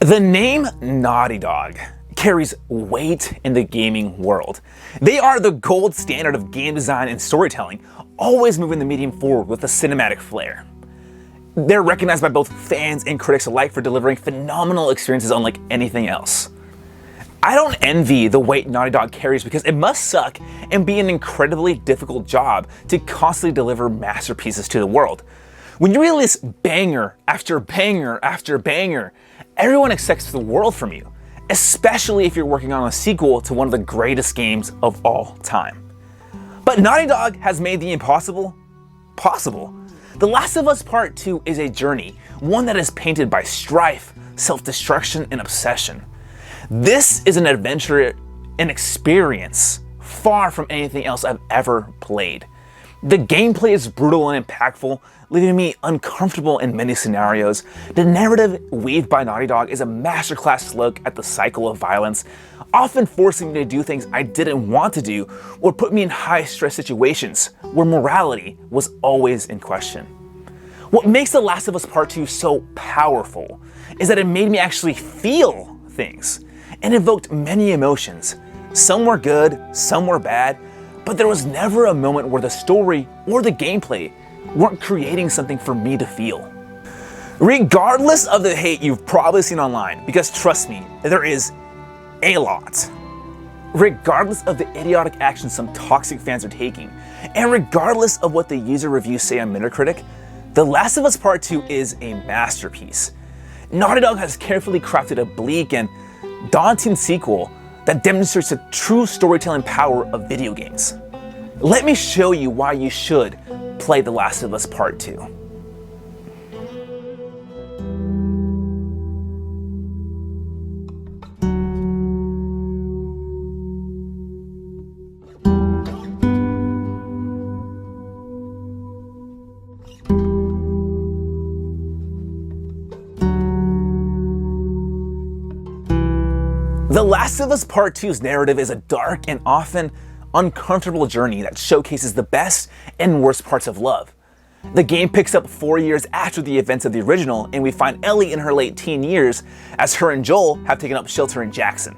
The name Naughty Dog carries weight in the gaming world. They are the gold standard of game design and storytelling, always moving the medium forward with a cinematic flair. They're recognized by both fans and critics alike for delivering phenomenal experiences unlike anything else. I don't envy the weight Naughty Dog carries because it must suck and be an incredibly difficult job to constantly deliver masterpieces to the world. When you release banger after banger after banger, everyone expects the world from you, especially if you're working on a sequel to one of the greatest games of all time. But Naughty Dog has made the impossible possible. The Last of Us Part 2 is a journey, one that is painted by strife, self-destruction, and obsession. This is an adventure, an experience far from anything else I've ever played. The gameplay is brutal and impactful, leaving me uncomfortable in many scenarios. The narrative weaved by Naughty Dog is a masterclass look at the cycle of violence, often forcing me to do things I didn't want to do or put me in high-stress situations where morality was always in question. What makes The Last of Us Part 2 so powerful is that it made me actually feel things and evoked many emotions. Some were good, some were bad, but there was never a moment where the story or the gameplay weren't creating something for me to feel. Regardless of the hate you've probably seen online, because trust me, there is a lot. Regardless of the idiotic actions some toxic fans are taking, and regardless of what the user reviews say on Metacritic, The Last of Us Part 2 is a masterpiece. Naughty Dog has carefully crafted a bleak and daunting sequel that demonstrates the true storytelling power of video games. Let me show you why you should play The Last of Us Part 2. The Last of Us Part 2's narrative is a dark and often uncomfortable journey that showcases the best and worst parts of love. The game picks up 4 years after the events of the original, and we find Ellie in her late teen years as her and Joel have taken up shelter in Jackson.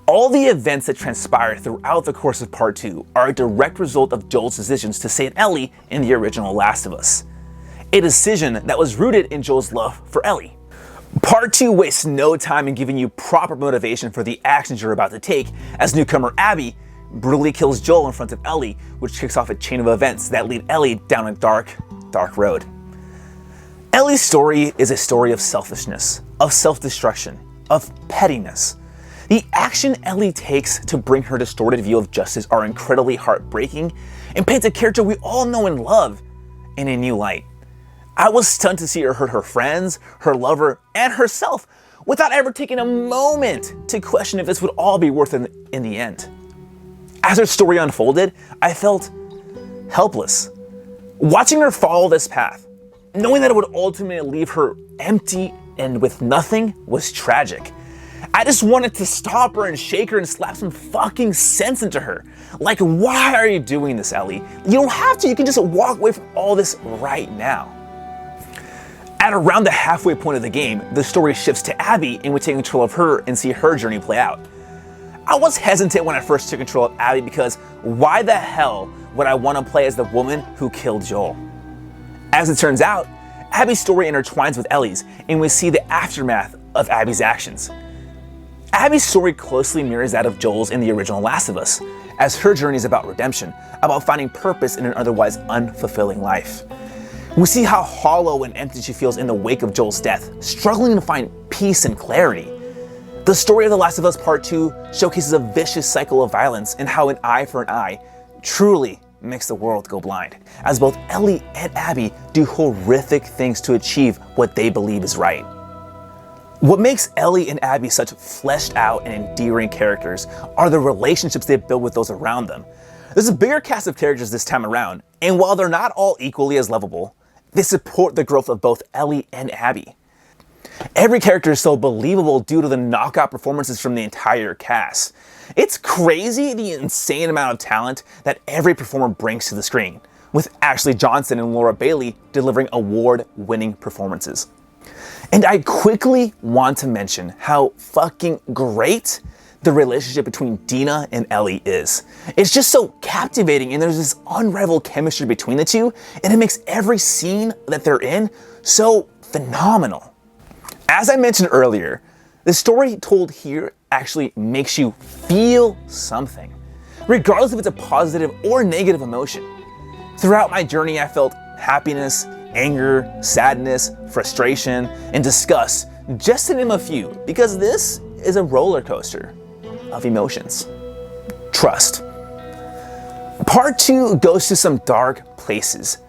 All the events that transpire throughout the course of Part 2 are a direct result of Joel's decisions to save Ellie in the original Last of Us, a decision that was rooted in Joel's love for Ellie. Part 2 wastes no time in giving you proper motivation for the actions you're about to take, as newcomer Abby brutally kills Joel in front of Ellie, which kicks off a chain of events that lead Ellie down a dark, dark road. Ellie's story is a story of selfishness, of self-destruction, of pettiness. The action Ellie takes to bring her distorted view of justice are incredibly heartbreaking and paint a character we all know and love in a new light. I was stunned to see her hurt her friends, her lover, and herself without ever taking a moment to question if this would all be worth it in the end. As her story unfolded, I felt helpless. Watching her follow this path, knowing that it would ultimately leave her empty and with nothing, was tragic. I just wanted to stop her and shake her and slap some fucking sense into her. Like, why are you doing this, Ellie? You don't have to, you can just walk away from all this right now. At around the halfway point of the game, the story shifts to Abby and we take control of her and see her journey play out. I was hesitant when I first took control of Abby because why the hell would I want to play as the woman who killed Joel? As it turns out, Abby's story intertwines with Ellie's and we see the aftermath of Abby's actions. Abby's story closely mirrors that of Joel's in the original Last of Us, as her journey is about redemption, about finding purpose in an otherwise unfulfilling life. We see how hollow and empty she feels in the wake of Joel's death, struggling to find peace and clarity. The story of The Last of Us Part 2 showcases a vicious cycle of violence and how an eye for an eye truly makes the world go blind, as both Ellie and Abby do horrific things to achieve what they believe is right. What makes Ellie and Abby such fleshed out and endearing characters are the relationships they build with those around them. There's a bigger cast of characters this time around, and while they're not all equally as lovable, they support the growth of both Ellie and Abby. Every character is so believable due to the knockout performances from the entire cast. It's crazy the insane amount of talent that every performer brings to the screen, with Ashley Johnson and Laura Bailey delivering award-winning performances. And I quickly want to mention how fucking great the relationship between Dina and Ellie is. It's just so captivating, and there's this unrivaled chemistry between the two, and it makes every scene that they're in so phenomenal. As I mentioned earlier, the story told here actually makes you feel something, regardless if it's a positive or negative emotion. Throughout my journey, I felt happiness, anger, sadness, frustration, and disgust, just to name a few, because this is a roller coaster of emotions. Trust. Part 2 goes to some dark places.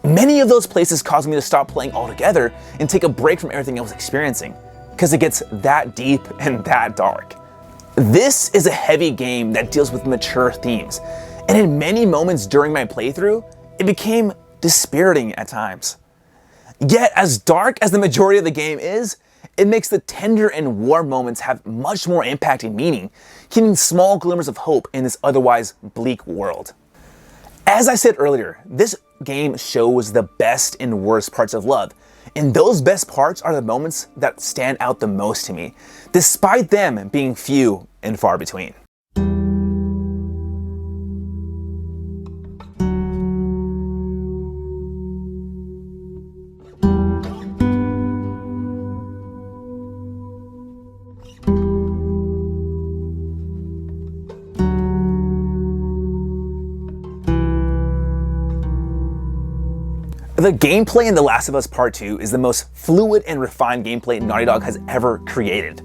Many of those places caused me to stop playing altogether and take a break from everything I was experiencing, because it gets that deep and that dark. This is a heavy game that deals with mature themes, and in many moments during my playthrough, it became dispiriting at times. Yet, as dark as the majority of the game is, it makes the tender and warm moments have much more impact and meaning, keeping small glimmers of hope in this otherwise bleak world. As I said earlier, this game shows the best and worst parts of love, and those best parts are the moments that stand out the most to me, despite them being few and far between. The gameplay in The Last of Us Part 2 is the most fluid and refined gameplay Naughty Dog has ever created.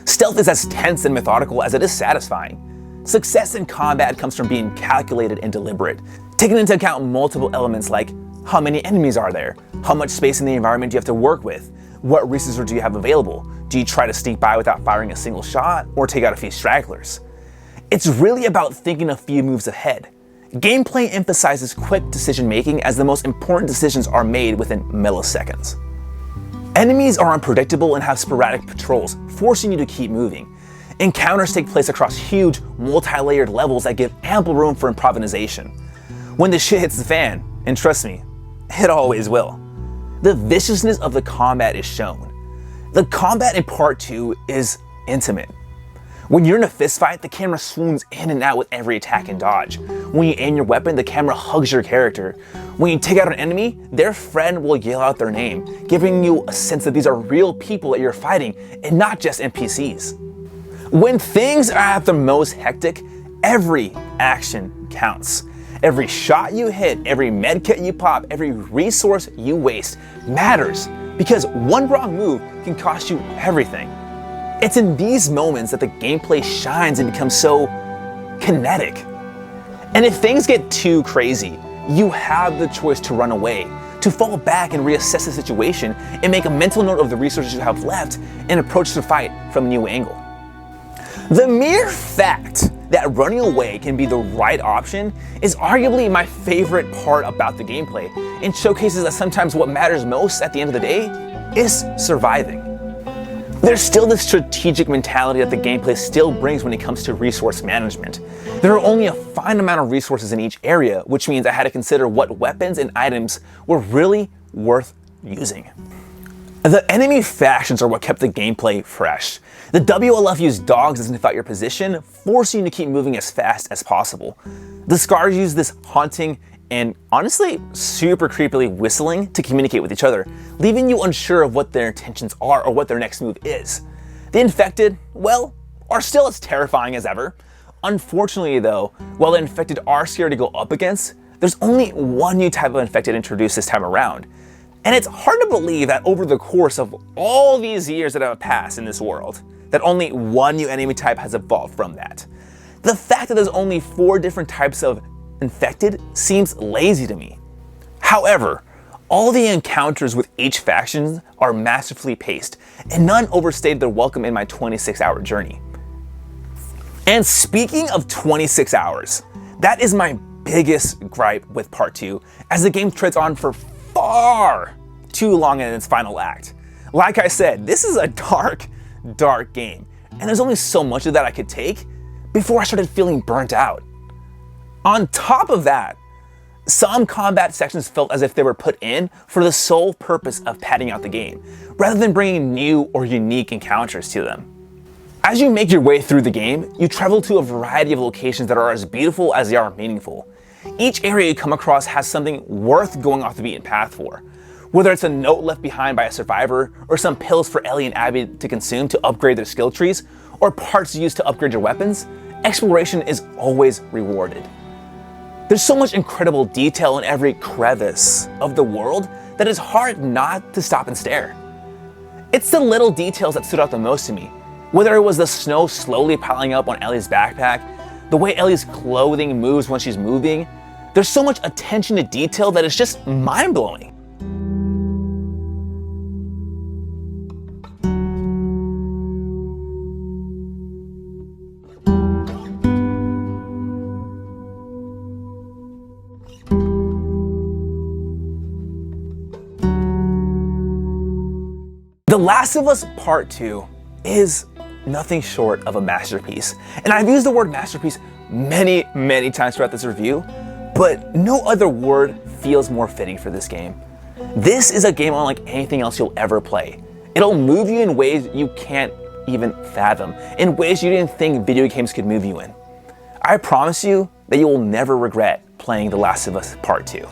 Stealth is as tense and methodical as it is satisfying. Success in combat comes from being calculated and deliberate, taking into account multiple elements like how many enemies are there, how much space in the environment do you have to work with, what resources do you have available, do you try to sneak by without firing a single shot, or take out a few stragglers. It's really about thinking a few moves ahead. Gameplay emphasizes quick decision making as the most important decisions are made within milliseconds. Enemies are unpredictable and have sporadic patrols, forcing you to keep moving. Encounters take place across huge, multi-layered levels that give ample room for improvisation. When the shit hits the fan, and trust me, it always will, the viciousness of the combat is shown. The combat in Part 2 is intimate. When you're in a fistfight, the camera swoons in and out with every attack and dodge. When you aim your weapon, the camera hugs your character. When you take out an enemy, their friend will yell out their name, giving you a sense that these are real people that you're fighting and not just NPCs. When things are at their most hectic, every action counts. Every shot you hit, every medkit you pop, every resource you waste matters, because one wrong move can cost you everything. It's in these moments that the gameplay shines and becomes so kinetic. And if things get too crazy, you have the choice to run away, to fall back and reassess the situation and make a mental note of the resources you have left and approach the fight from a new angle. The mere fact that running away can be the right option is arguably my favorite part about the gameplay, and showcases that sometimes what matters most at the end of the day is surviving. There's still this strategic mentality that the gameplay still brings when it comes to resource management. There are only a finite amount of resources in each area, which means I had to consider what weapons and items were really worth using. The enemy factions are what kept the gameplay fresh. The WLF use dogs to sniff out your position, forcing you to keep moving as fast as possible. The Scars use this haunting and honestly super creepily whistling to communicate with each other, leaving you unsure of what their intentions are or what their next move is. The Infected, well, are still as terrifying as ever. Unfortunately though, while the Infected are scary to go up against, there's only one new type of Infected introduced this time around. And it's hard to believe that over the course of all these years that have passed in this world, that only one new enemy type has evolved from that. The fact that there's only 4 different types of Infected seems lazy to me. However, all the encounters with each faction are masterfully paced, and none overstayed their welcome in my 26-hour journey. And speaking of 26 hours, that is my biggest gripe with Part 2, as the game treads on for far too long in its final act. Like I said, this is a dark game, and there's only so much of that I could take before I started feeling burnt out. On top of that, Some combat sections felt as if they were put in for the sole purpose of padding out the game, rather than bringing new or unique encounters to them. As you make your way through the game, you travel to a variety of locations that are as beautiful as they are meaningful. Each area you come across has something worth going off the beaten path for. Whether it's a note left behind by a survivor, or some pills for Ellie and Abby to consume to upgrade their skill trees, or parts used to upgrade your weapons, exploration is always rewarded. There's so much incredible detail in every crevice of the world that it's hard not to stop and stare. It's the little details that stood out the most to me. Whether it was the snow slowly piling up on Ellie's backpack, the way Ellie's clothing moves when she's moving, there's so much attention to detail that it's just mind-blowing. The Last of Us Part 2 is nothing short of a masterpiece. And I've used the word masterpiece many times throughout this review, but no other word feels more fitting for this game. This is a game unlike anything else you'll ever play. It'll move you in ways you can't even fathom, in ways you didn't think video games could move you in. I promise you that you will never regret playing The Last of Us Part 2.